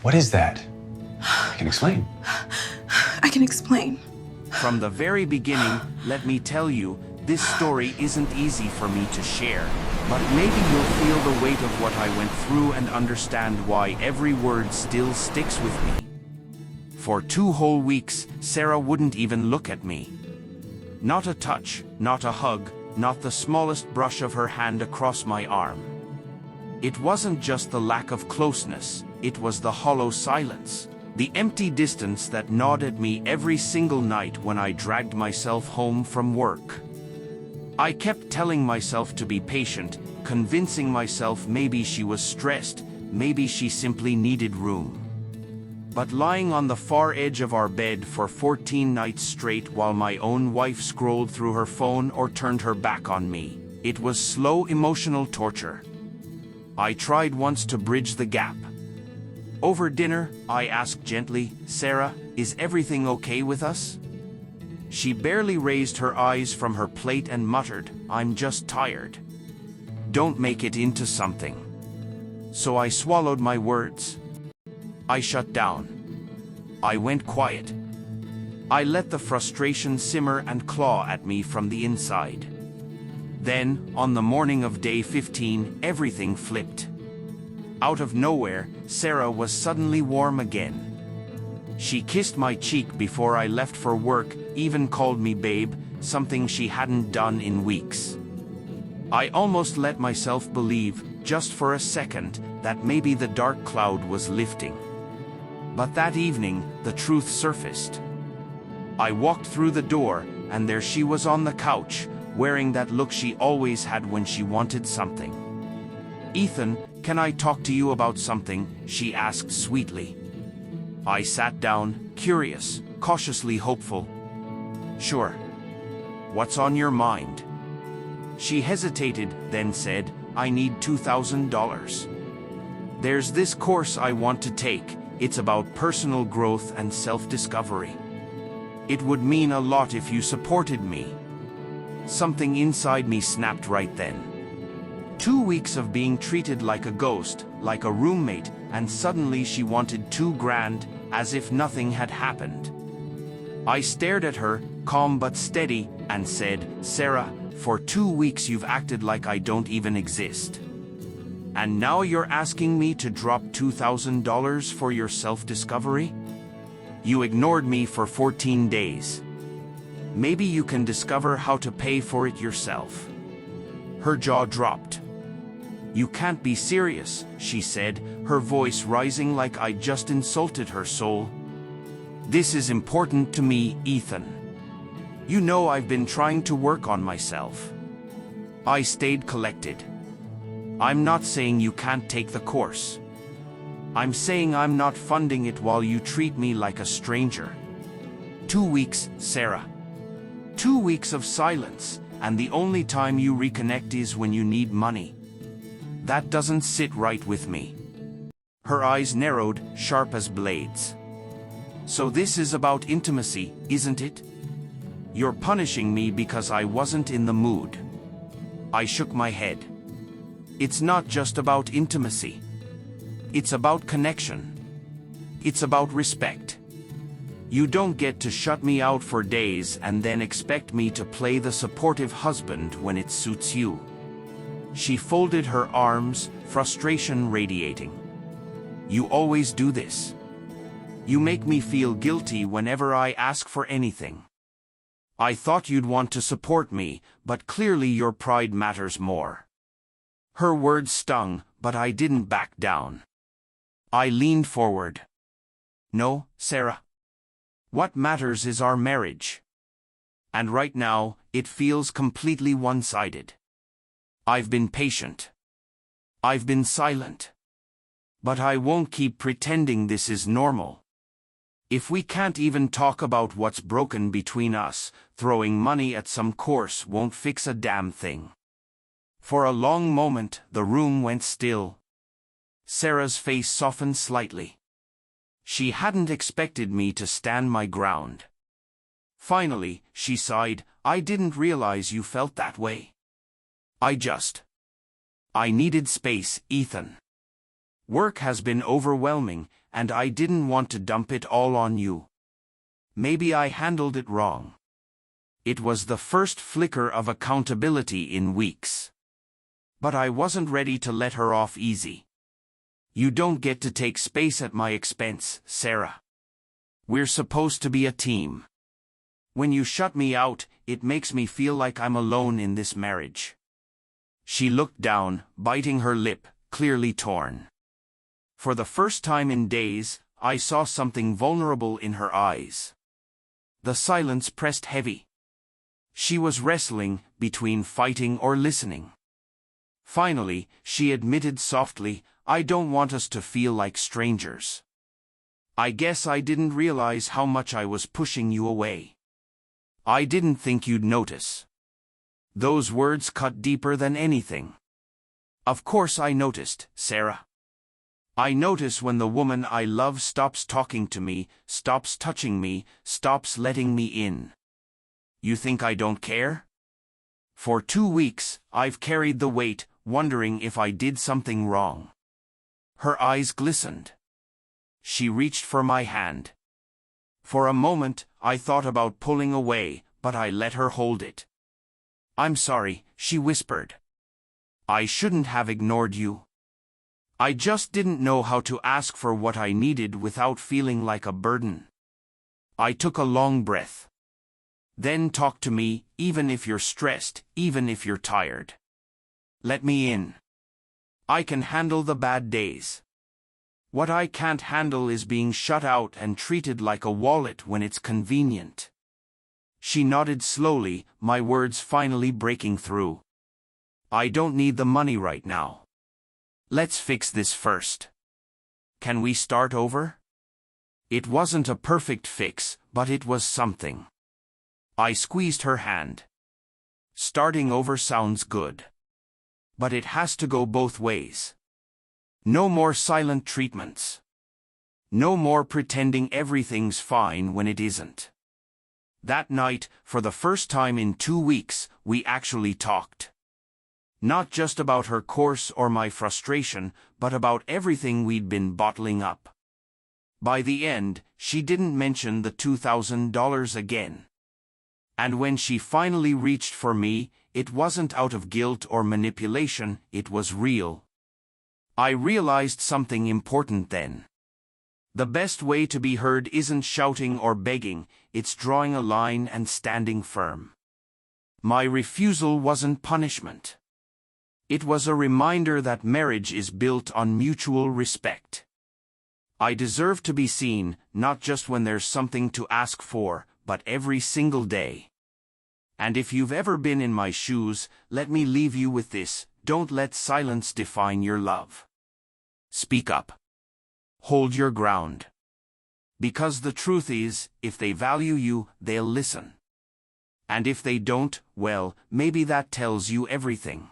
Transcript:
What is that? I can explain. I can explain. From the very beginning, let me tell you, this story isn't easy for me to share, but maybe you'll feel the weight of what I went through and understand why every word still sticks with me. For 2 whole weeks, Sarah wouldn't even look at me. Not a touch, not a hug, not the smallest brush of her hand across my arm. It wasn't just the lack of closeness, it was the hollow silence. The empty distance that gnawed at me every single night when I dragged myself home from work. I kept telling myself to be patient, convincing myself maybe she was stressed, maybe she simply needed room. But lying on the far edge of our bed for 14 nights straight while my own wife scrolled through her phone or turned her back on me, it was slow emotional torture. I tried once to bridge the gap. Over dinner, I asked gently, "Sarah, is everything okay with us?" She barely raised her eyes from her plate and muttered, "I'm just tired. Don't make it into something." So I swallowed my words. I shut down. I went quiet. I let the frustration simmer and claw at me from the inside. Then, on the morning of day 15, everything flipped. Out of nowhere, Sarah was suddenly warm again. She kissed my cheek before I left for work, even called me babe, something she hadn't done in weeks. I almost let myself believe, just for a second, that maybe the dark cloud was lifting. But that evening, the truth surfaced. I walked through the door, and there she was on the couch, wearing that look she always had when she wanted something. "Ethan, can I talk to you about something?" she asked sweetly. I sat down, curious, cautiously hopeful. "Sure. What's on your mind?" She hesitated, then said, "I need $2,000. There's this course I want to take. It's about personal growth and self-discovery. It would mean a lot if you supported me." Something inside me snapped right then. 2 weeks of being treated like a ghost, like a roommate, and suddenly she wanted $2,000, as if nothing had happened. I stared at her, calm but steady, and said, "Sarah, for 2 weeks you've acted like I don't even exist. And now you're asking me to drop $2,000 for your self-discovery? You ignored me for 14 days. Maybe you can discover how to pay for it yourself." Her jaw dropped. "You can't be serious," she said, her voice rising like I'd just insulted her soul. "This is important to me, Ethan. You know I've been trying to work on myself." I stayed collected. "I'm not saying you can't take the course. I'm saying I'm not funding it while you treat me like a stranger. 2 weeks, Sarah. 2 weeks of silence, and the only time you reconnect is when you need money. That doesn't sit right with me." Her eyes narrowed, sharp as blades. "So this is about intimacy, isn't it? You're punishing me because I wasn't in the mood." I shook my head. "It's not just about intimacy. It's about connection. It's about respect. You don't get to shut me out for days and then expect me to play the supportive husband when it suits you." She folded her arms, frustration radiating. "You always do this. You make me feel guilty whenever I ask for anything. I thought you'd want to support me, but clearly your pride matters more." Her words stung, but I didn't back down. I leaned forward. "No, Sarah. What matters is our marriage. And right now, it feels completely one-sided. I've been patient. I've been silent. But I won't keep pretending this is normal. If we can't even talk about what's broken between us, throwing money at some course won't fix a damn thing." For a long moment, the room went still. Sarah's face softened slightly. She hadn't expected me to stand my ground. Finally, she sighed, "I didn't realize you felt that way. I needed space, Ethan." Work has been overwhelming, and I didn't want to dump it all on you. Maybe I handled it wrong. It was the first flicker of accountability in weeks. But I wasn't ready to let her off easy. You don't get to take space at my expense, Sarah. We're supposed to be a team. When you shut me out, it makes me feel like I'm alone in this marriage. She looked down, biting her lip, clearly torn. For the first time in days, I saw something vulnerable in her eyes. The silence pressed heavy. She was wrestling between fighting or listening. Finally, she admitted softly, "I don't want us to feel like strangers. I guess I didn't realize how much I was pushing you away. I didn't think you'd notice." Those words cut deeper than anything. Of course I noticed, Sarah. I notice when the woman I love stops talking to me, stops touching me, stops letting me in. You think I don't care? For 2 weeks, I've carried the weight, wondering if I did something wrong. Her eyes glistened. She reached for my hand. For a moment, I thought about pulling away, but I let her hold it. "I'm sorry," she whispered. "I shouldn't have ignored you. I just didn't know how to ask for what I needed without feeling like a burden." I took a long breath. "Then talk to me, even if you're stressed, even if you're tired. Let me in. I can handle the bad days. What I can't handle is being shut out and treated like a wallet when it's convenient." She nodded slowly, my words finally breaking through. "I don't need the money right now. Let's fix this first. Can we start over?" It wasn't a perfect fix, but it was something. I squeezed her hand. "Starting over sounds good. But it has to go both ways. No more silent treatments. No more pretending everything's fine when it isn't." That night, for the first time in 2 weeks, we actually talked. Not just about her course or my frustration, but about everything we'd been bottling up. By the end, she didn't mention the $2,000 again. And when she finally reached for me, it wasn't out of guilt or manipulation, it was real. I realized something important then. The best way to be heard isn't shouting or begging, it's drawing a line and standing firm. My refusal wasn't punishment. It was a reminder that marriage is built on mutual respect. I deserve to be seen, not just when there's something to ask for, but every single day. And if you've ever been in my shoes, let me leave you with this: don't let silence define your love. Speak up. Hold your ground. Because the truth is, if they value you, they'll listen. And if they don't, well, maybe that tells you everything.